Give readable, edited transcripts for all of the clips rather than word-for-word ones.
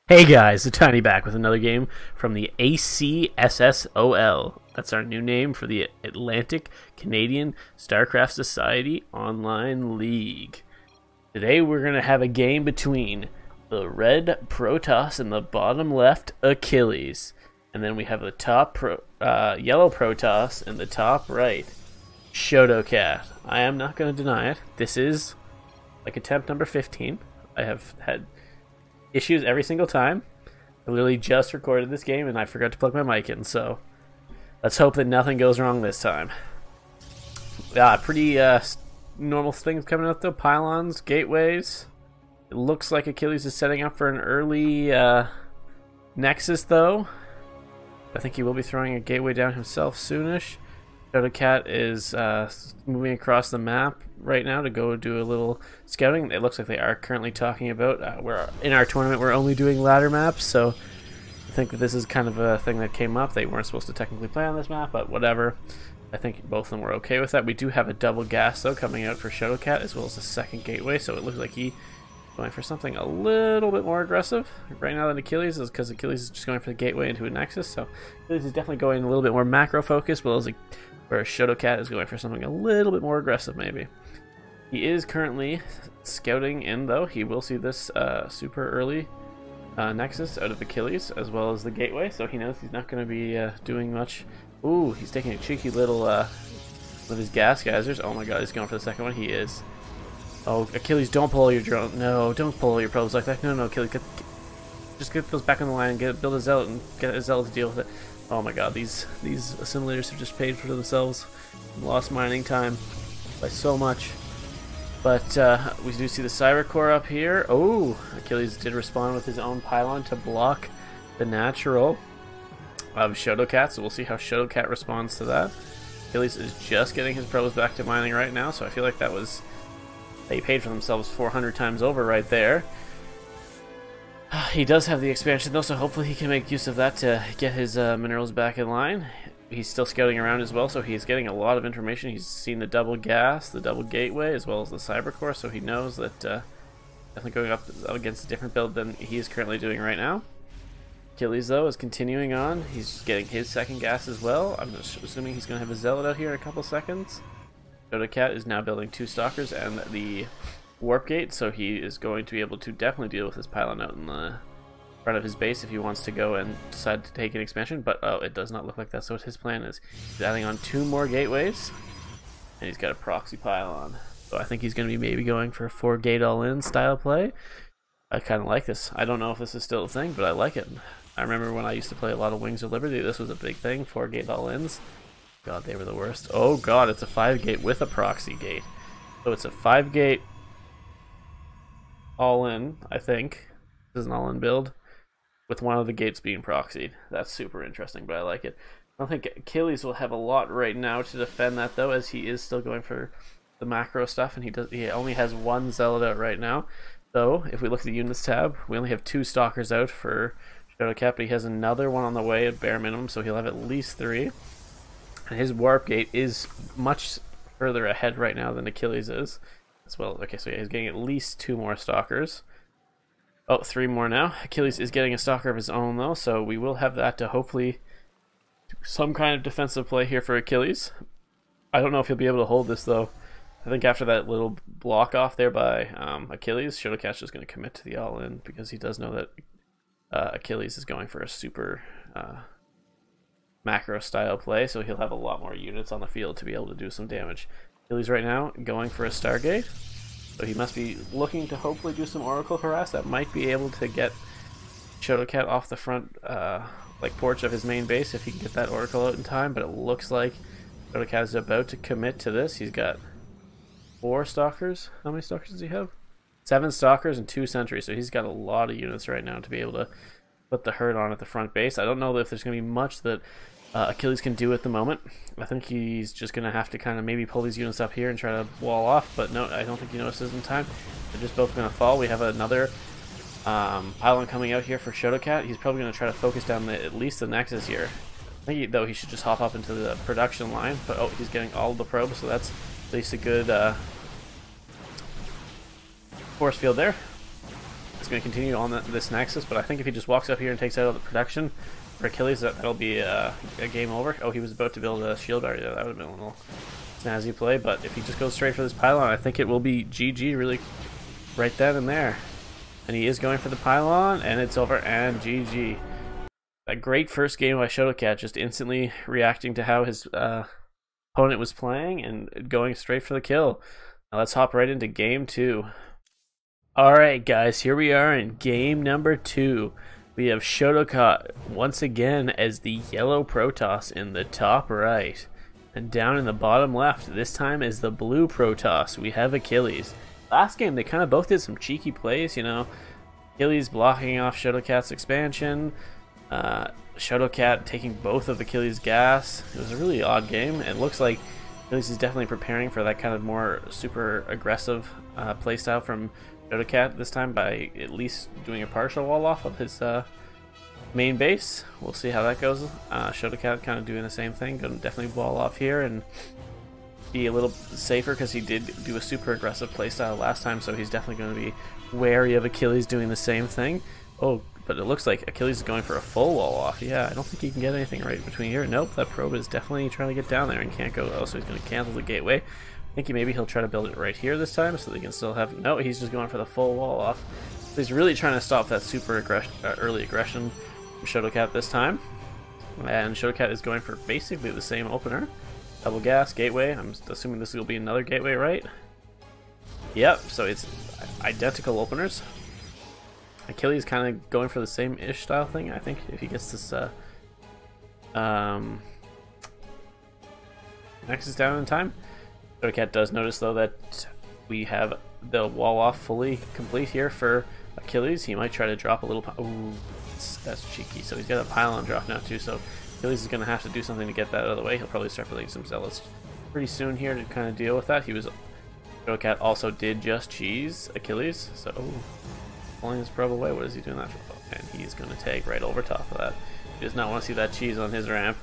Hey guys, the Tiny back with another game from the ACSS. That's our new name for the Atlantic Canadian StarCraft Society Online League. Today we're going to have a game between the red Protoss and the bottom left Achilles. And then we have the top yellow Protoss and the top right Shotokat. I am not going to deny it. This is like attempt number 15. I have had issues every single time. I literally just recorded this game and I forgot to plug my mic in, so let's hope that nothing goes wrong this time. Pretty normal things coming out though. Pylons, gateways. It looks like Achilles is setting up for an early Nexus though. I think he will be throwing a gateway down himself soonish. Shotokat is moving across the map right now to go do a little scouting. It looks like they are currently talking about we're in our tournament we're only doing ladder maps, so I think that this is kind of a thing that came up. They weren't supposed to technically play on this map, but whatever. I think both of them were okay with that. We do have a double gas though coming out for Shotokat, as well as a second gateway, so it looks like he going for something a little bit more aggressive right now than Achilles, is because Achilles is just going for the gateway into a Nexus, so Achilles is definitely going a little bit more macro focused, where Shotokat is going for something a little bit more aggressive maybe. He is currently scouting in though. He will see this super early Nexus out of Achilles as well as the gateway, so he knows he's not going to be doing much. Ooh, he's taking a cheeky little with his gas geysers. Oh my god, he's going for the second one. He is. Oh, Achilles, don't pull all your drone. No, don't pull all your probes like that. No, Achilles, just get those back on the line and build a zealot and get a zealot to deal with it. Oh my god, these assimilators have just paid for themselves. Lost mining time by so much. But we do see the Cyber Core up here. Oh, Achilles did respond with his own pylon to block the natural of Shotokat, so we'll see how Shotokat responds to that. Achilles is just getting his probes back to mining right now, so I feel like they paid for themselves 400 times over right there. He does have the expansion though, so hopefully he can make use of that to get his minerals back in line. He's still scouting around as well, so he's getting a lot of information. He's seen the double gas, the double gateway, as well as the cyber core, so he knows that definitely going up against a different build than he is currently doing right now. Achilles though is continuing on. He's getting his second gas as well. I'm just assuming he's going to have a zealot out here in a couple seconds. Shotokat is now building 2 stalkers and the warp gate, so he is going to be able to definitely deal with his pylon out in the front of his base if he wants to go and decide to take an expansion, but oh, it does not look like that's what his plan is. He's adding on 2 more gateways and he's got a proxy pylon, so I think he's going to be maybe going for a 4 gate all-in style play. I kind of like this. I don't know if this is still a thing, but I like it. I remember when I used to play a lot of Wings of Liberty, this was a big thing, 4 gate all-ins. God, they were the worst. Oh god, it's a 5 gate with a proxy gate, so it's a 5 gate all-in, I think. This is an all-in build with one of the gates being proxied. That's super interesting, but I like it. I don't think Achilles will have a lot right now to defend that though, as he is still going for the macro stuff, and he only has 1 zealot out right now. So if we look at the units tab, we only have 2 stalkers out for Shotokat, but he has another one on the way at bare minimum, so he'll have at least 3. And his warp gate is much further ahead right now than Achilles is as well. Okay, so yeah, he's getting at least 2 more stalkers. Oh, 3 more now. Achilles is getting a stalker of his own though, so we will have that to hopefully do some kind of defensive play here for Achilles. I don't know if he'll be able to hold this though. I think after that little block off there by Achilles, Shotokat's just going to commit to the all-in, because he does know that Achilles is going for a super macro style play, so he'll have a lot more units on the field to be able to do some damage. Achilles right now going for a Stargate, so he must be looking to hopefully do some Oracle harass that might be able to get Shotokat off the front porch of his main base if he can get that Oracle out in time, but it looks like Shotokat is about to commit to this. He's got 4 stalkers. How many stalkers does he have? 7 stalkers and 2 sentries, so he's got a lot of units right now to be able to put the herd on at the front base. I don't know if there's going to be much that Achilles can do at the moment. I think he's just going to have to kind of maybe pull these units up here and try to wall off, but no, I don't think he notices in time. They're just both going to fall. We have another pylon coming out here for Shotokat. He's probably going to try to focus down at least the Nexus here. I think though he should just hop up into the production line, but oh, he's getting all of the probes, so that's at least a good force field there. It's going to continue on this Nexus, but I think if he just walks up here and takes out all the protection for Achilles, that'll be a game over. Oh, he was about to build a shield barrier. That would have been a little snazzy play, but if he just goes straight for this pylon, I think it will be GG really right then and there. And he is going for the pylon, and it's over, and GG. A great first game by Shotokat, just instantly reacting to how his opponent was playing and going straight for the kill. Now let's hop right into game 2. Alright guys, here we are in game number 2. We have Shotokat once again as the yellow Protoss in the top right. And down in the bottom left, this time is the blue Protoss. We have Achilles. Last game, they kind of both did some cheeky plays, you know. Achilles blocking off Shotokat's expansion. Shotokat taking both of Achilles' gas. It was a really odd game. It looks like Achilles is definitely preparing for that kind of more super aggressive playstyle from Shotokat this time by at least doing a partial wall off of his main base. We'll see how that goes. Shotokat kind of doing the same thing. Gonna definitely wall off here and be a little safer because he did do a super aggressive playstyle last time, so he's definitely going to be wary of Achilles doing the same thing. Oh, but it looks like Achilles is going for a full wall off. Yeah, I don't think he can get anything right between here. Nope, that probe is definitely trying to get down there and can't go. Oh, so he's going to cancel the gateway. I think maybe he'll try to build it right here this time so they can still have... No, he's just going for the full wall off. So he's really trying to stop that super early aggression from Shotokat this time. And Shotokat is going for basically the same opener. Double gas, gateway. I'm assuming this will be another gateway, right? Yep, so it's identical openers. Achilles kind of going for the same-ish style thing, I think, if he gets this Nexus down in time. Shotokat does notice, though, that we have the wall off fully complete here for Achilles. He might try to drop a little... Ooh, that's cheeky. So he's got a pylon drop now, too, so Achilles is going to have to do something to get that out of the way. He'll probably start building some zealots pretty soon here to kind of deal with that. Shotokat also did just cheese Achilles, so pulling his probe away. What is he doing that for? And he's going to take right over top of that. He does not want to see that cheese on his ramp.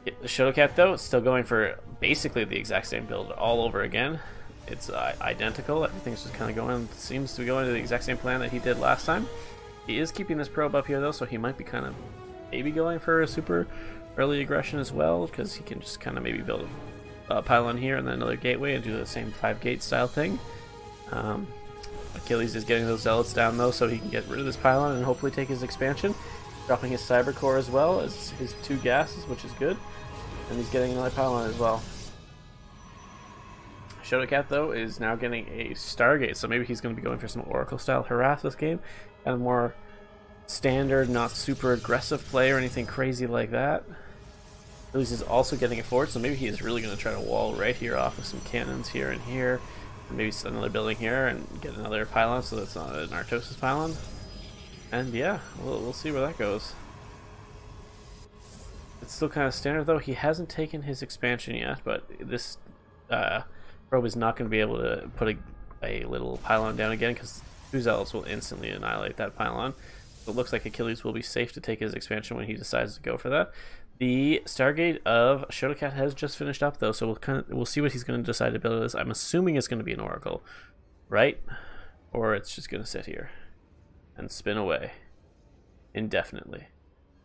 The Shotokat, though, is still going for basically the exact same build all over again. It's identical. Everything's just kind of going, seems to be going to the exact same plan that he did last time. He is keeping this probe up here, though, so he might be kind of maybe going for a super early aggression as well, because he can just kind of maybe build a pylon here and then another gateway and do the same 5-gate style thing. Achilles is getting those zealots down, though, so he can get rid of this pylon and hopefully take his expansion. Dropping his cyber core as well as his 2 gases, which is good. And he's getting another pylon as well. Shotokat, though, is now getting a Stargate, so maybe he's going to be going for some Oracle-style harass this game. Kind of more standard, not super aggressive play or anything crazy like that. Achilles is also getting a fort, so maybe he is really going to try to wall right here off with some cannons here and here. And maybe another building here and get another pylon so that's not an Artosis pylon. And yeah, we'll see where that goes. It's still kind of standard, though. He hasn't taken his expansion yet, but this probe is not going to be able to put a little pylon down again because 2 zealots will instantly annihilate that pylon. So it looks like Achilles will be safe to take his expansion when he decides to go for that. The Stargate of Shotokat has just finished up, though, so we'll see what he's going to decide to build this. I'm assuming it's going to be an Oracle, right? Or it's just going to sit here and spin away indefinitely.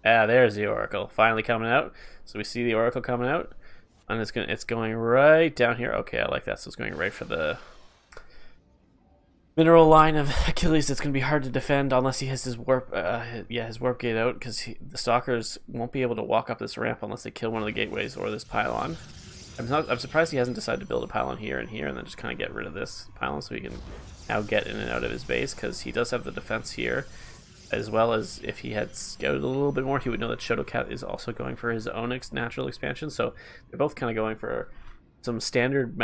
Ah, there's the Oracle finally coming out. So we see the Oracle coming out, and it's going right down here. Okay, I like that. So it's going right for the mineral line of Achilles. It's going to be hard to defend unless he has his warp, his warp gate out, because the stalkers won't be able to walk up this ramp unless they kill one of the gateways or this pylon. I'm surprised he hasn't decided to build a pylon here and here, and then just kind of get rid of this pylon so he can now get in and out of his base, because he does have the defense here. As well as if he had scouted a little bit more, he would know that Shotokat is also going for his own natural expansion. So they're both kind of going for some standard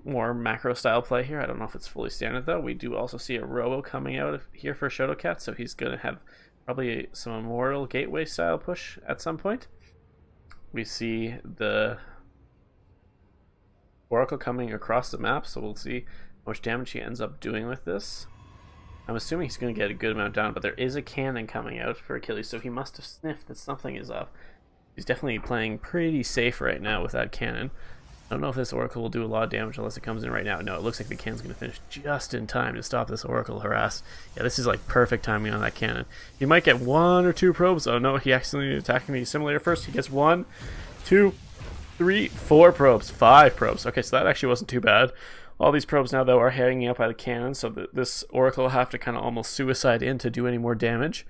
more macro style play here. I don't know if it's fully standard, though. We do also see a Robo coming out here for Shotokat, so he's going to have probably some Immortal Gateway style push at some point. We see the Oracle coming across the map, so we'll see how much damage he ends up doing with this. I'm assuming he's going to get a good amount down, but there is a cannon coming out for Achilles, so he must have sniffed that something is up. He's definitely playing pretty safe right now with that cannon. I don't know if this Oracle will do a lot of damage unless it comes in right now. No, it looks like the cannon's going to finish just in time to stop this Oracle harass. Yeah, this is like perfect timing on that cannon. He might get 1 or 2 probes. Oh no, he accidentally attacked the assimilator first. He gets 1, 2, 3, 4 probes, 5 probes. Okay, so that actually wasn't too bad. All these probes now, though, are hanging out by the cannon, so this Oracle will have to kind of almost suicide in to do any more damage.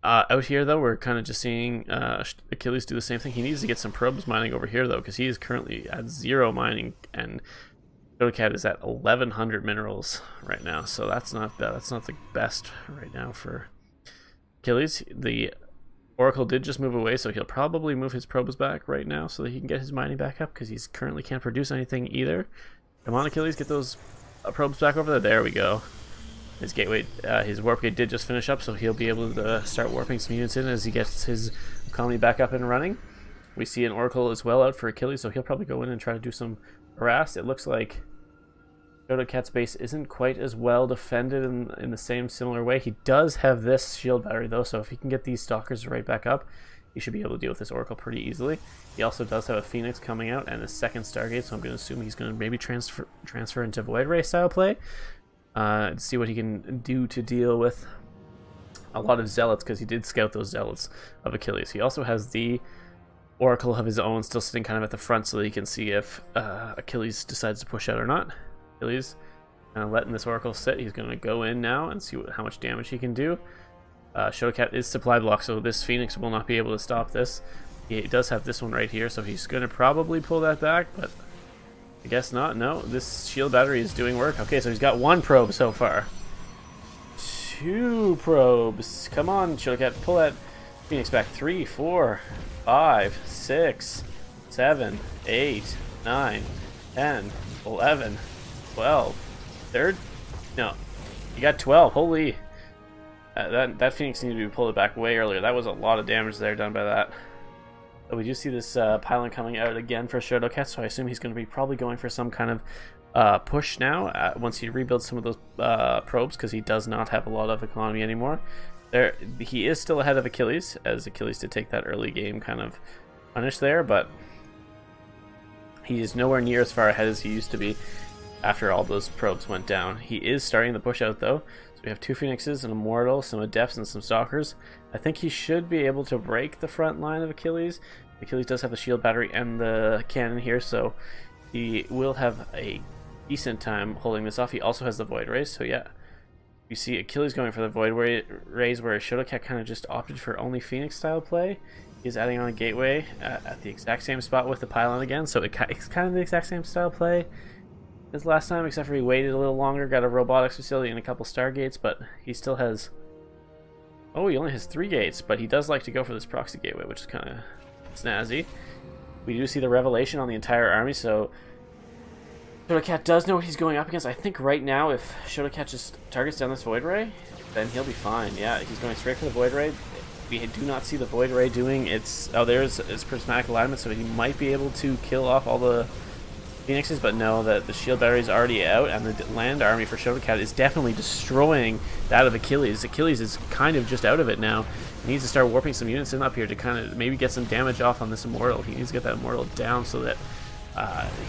Out here, though, we're kind of just seeing Achilles do the same thing. He needs to get some probes mining over here, though, because he is currently at 0 mining, and Shotokat is at 1,100 minerals right now. So that's not the best right now for Achilles. The Oracle did just move away, so he'll probably move his probes back right now so that he can get his mining back up, because he's currently can't produce anything either. Come on, Achilles, get those probes back over there. There we go. His gateway, his warp gate did just finish up, so he'll be able to start warping some units in as he gets his economy back up and running. We see an Oracle as well out for Achilles, so he'll probably go in and try to do some harass. It looks like Shotokat's base isn't quite as well defended in the same similar way. He does have this shield battery, though, so if he can get these stalkers right back up, he should be able to deal with this Oracle pretty easily. He also does have a Phoenix coming out and a second Stargate, so I'm going to assume he's going to maybe transfer into Void Ray style play. To see what he can do to deal with a lot of Zealots, because he did scout those Zealots of Achilles. He also has the Oracle of his own still sitting kind of at the front so that he can see if Achilles decides to push out or not. Achilles kind of letting this Oracle sit. He's going to go in now and see how much damage he can do. Shotokat is supply block, so this Phoenix will not be able to stop this. He does have this one right here, so he's going to probably pull that back, but I guess not. No, this shield battery is doing work. Okay, so he's got 1 probe so far. 2 probes. Come on, Shotokat, pull that Phoenix back. 3, 4, 5, 6, 7, 8, 9, 10, 11, 12. Third? No, you got 12. Holy. That Phoenix needed to be pulled back way earlier. That was a lot of damage there done by that. But we do see this pylon coming out again for Shotokat, so I assume he's going to be probably going for some kind of push now once he rebuilds some of those probes, because he does not have a lot of economy anymore. He is still ahead of Achilles, as Achilles did take that early game kind of punish there, but he is nowhere near as far ahead as he used to be after all those probes went down. He is starting the push out, though. So we have 2 Phoenixes, an Immortal, some Adepts, and some Stalkers. I think he should be able to break the front line of Achilles. Achilles does have the shield battery and the cannon here, so he will have a decent time holding this off. He also has the Void Rays, so yeah. You see Achilles going for the Void Rays, where Shotokat kind of just opted for only Phoenix style play. He's adding on a gateway at the exact same spot with the pylon again, so it's kind of the exact same style play as last time, except for he waited a little longer, got a robotics facility and a couple Stargates, but he still has... Oh, he only has 3 gates, but he does like to go for this proxy gateway, which is kind of snazzy. We do see the revelation on the entire army, so Shotokat does know what he's going up against. I think right now, if Shotokat just targets down this Void Ray, then he'll be fine. Yeah, he's going straight for the Void Ray. We do not see the Void Ray doing its... Oh, there's its prismatic alignment, so he might be able to kill off all the Phoenixes, but no, the shield battery is already out, and the land army for Shotokat is definitely destroying that of Achilles. Achilles is kind of just out of it now. He needs to start warping some units in up here to kind of maybe get some damage off on this Immortal. He needs to get that Immortal down so that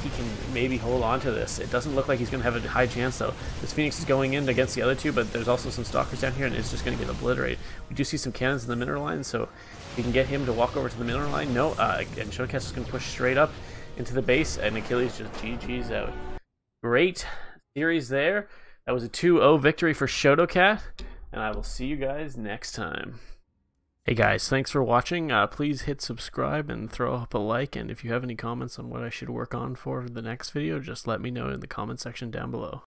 he can maybe hold on to this. It doesn't look like he's going to have a high chance, though. This Phoenix is going in against the other 2, but there's also some Stalkers down here, and it's just going to get obliterated. We do see some cannons in the mineral line, so if we can get him to walk over to the mineral line, no, and Shotokat's just going to push straight up into the base, and Achilles just GG's out. Great series there. That was a 2-0 victory for Shotokat, and I will see you guys next time. Hey guys, thanks for watching. Please hit subscribe and throw up a like, and if you have any comments on what I should work on for the next video, just let me know in the comment section down below.